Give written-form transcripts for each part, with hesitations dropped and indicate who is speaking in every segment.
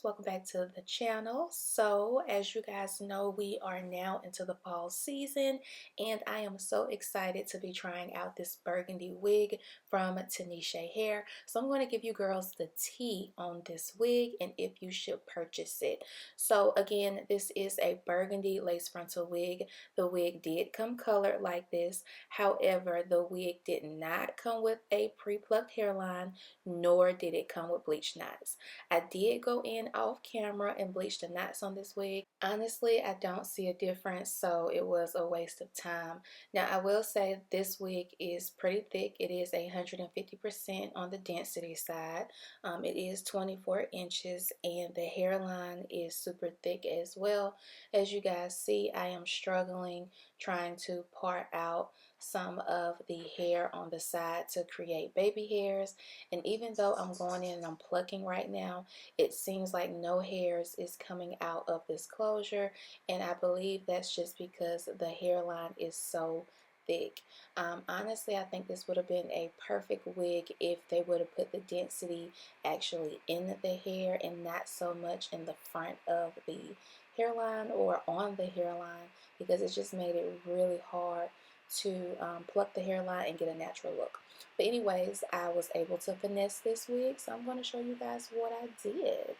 Speaker 1: welcome back to the channel. So as you guys know, we are now into the fall season and I am so excited to be trying out this burgundy wig from Tanisha Hair. So I'm going to give you girls the tea on this wig and if you should purchase it. So again, this is a burgundy lace frontal wig. The wig did come colored like this. However, the wig did not come with a pre-plucked hairline, nor did it come with bleach knots. I did go in off camera and bleach the knots on this wig. Honestly, I don't see a difference, so it was a waste of time. Now, I will say this wig is pretty thick. It is 150% on the density side. It is 24 inches and the hairline is super thick as well. As you guys see, I am struggling trying to part out some of the hair on the side to create baby hairs, and even though I'm going in and I'm plucking right now, it seems like no hairs is coming out of this closure, and I believe that's just because the hairline is so thick. Honestly, I think this would have been a perfect wig if they would have put the density actually in the hair and not so much in the front of the hairline or on the hairline, because it just made it really hard to pluck the hairline and get a natural look. But anyways, I was able to finesse this wig, so I'm going to show you guys what I did.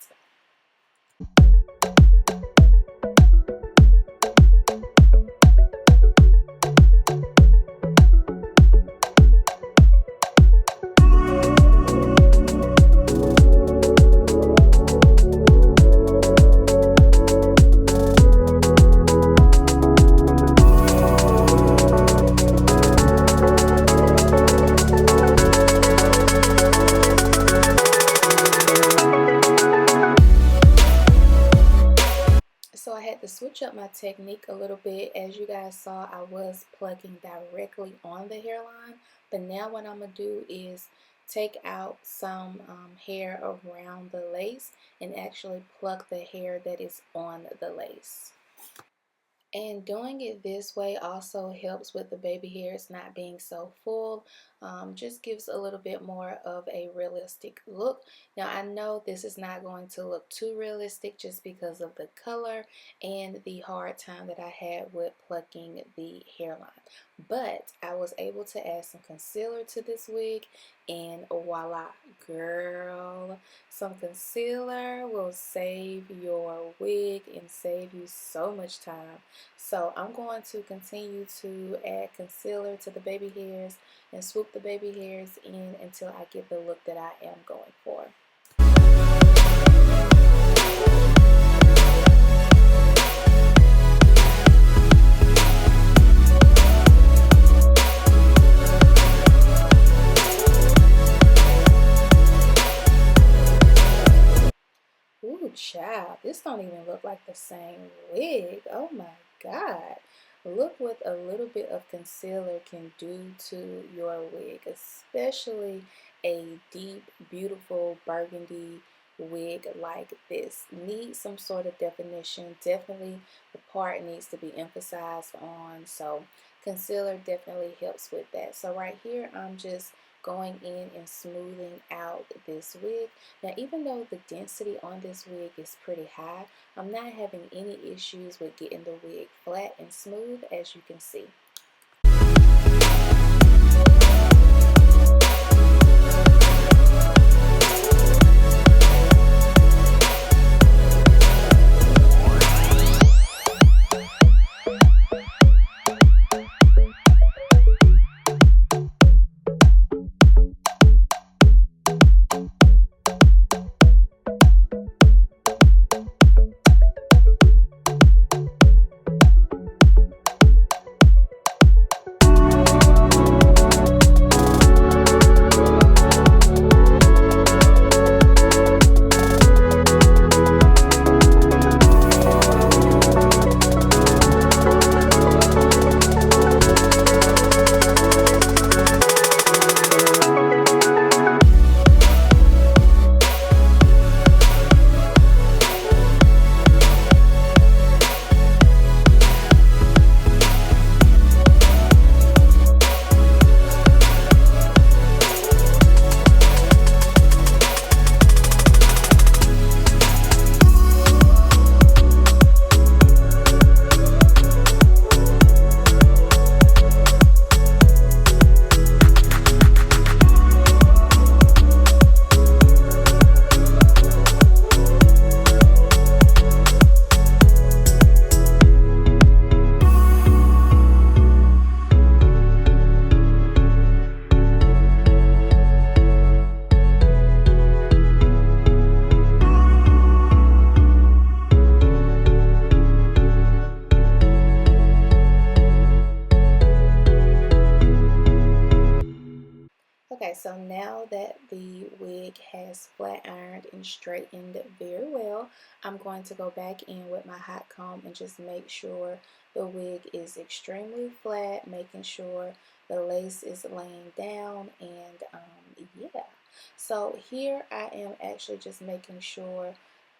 Speaker 1: So I had to switch up my technique a little bit. As you guys saw, I was plucking directly on the hairline, but now what I'm going to do is take out some hair around the lace and actually pluck the hair that is on the lace. And doing it this way also helps with the baby hairs not being so full. Just gives a little bit more of a realistic look. Now I know this is not going to look too realistic just because of the color and the hard time that I had with plucking the hairline. But I was able to add some concealer to this wig and voila, girl. Some concealer will save your wig and save you so much time. So I'm going to continue to add concealer to the baby hairs and swoop the baby hairs in until I get the look that I am going for. Ooh, child, this don't even look like the same wig. Oh my God. Look what a little bit of concealer can do to your wig, especially a deep, beautiful burgundy wig like this. Needs some sort of definition. Definitely the part needs to be emphasized on, so concealer definitely helps with that. So right here, I'm just going in and smoothing out this wig. Now, even though the density on this wig is pretty high, I'm not having any issues with getting the wig flat and smooth, as you can see. has flat ironed and straightened very well, I'm going to go back in with my hot comb and just make sure the wig is extremely flat, making sure the lace is laying down, and yeah. So here I am actually just making sure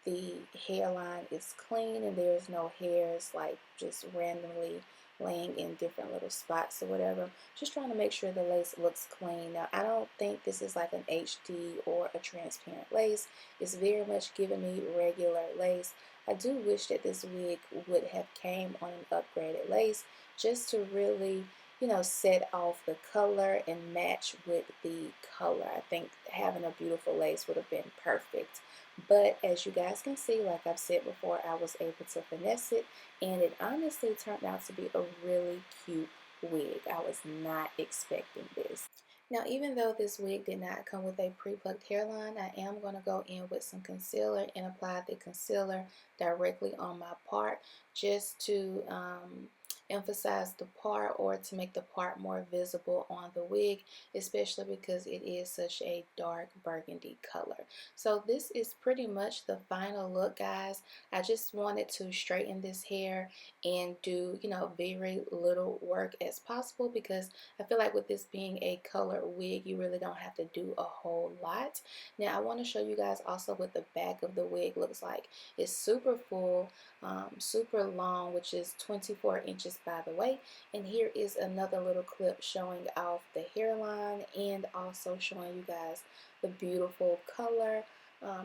Speaker 1: the hairline is clean and there's no hairs like just randomly laying in different little spots or whatever. Just trying to make sure the lace looks clean. Now, I don't think this is like an HD or a transparent lace. It's very much giving me regular lace. I do wish that this wig would have came on an upgraded lace just to really, set off the color and match with the color. I think having a beautiful lace would have been perfect. But as you guys can see, like I've said before, I was able to finesse it, and it honestly turned out to be a really cute wig. I was not expecting this. Now, even though this wig did not come with a pre-plucked hairline, I am going to go in with some concealer and apply the concealer directly on my part just to emphasize the part, or to make the part more visible on the wig, especially because it is such a dark burgundy color. So this is pretty much the final look, guys. I just wanted to straighten this hair and do, very little work as possible, because I feel like with this being a color wig, you really don't have to do a whole lot. Now I want to show you guys also what the back of the wig looks like. It's super full, super long, which is 24 inches by the way. And here is another little clip showing off the hairline and also showing you guys the beautiful color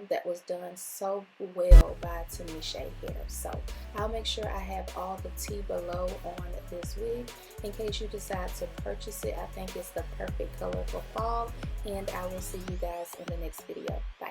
Speaker 1: that was done so well by Tanisha Hair. So I'll make sure I have all the tea below on this wig in case you decide to purchase it. I think it's the perfect color for fall, and I will see you guys in the next video. Bye.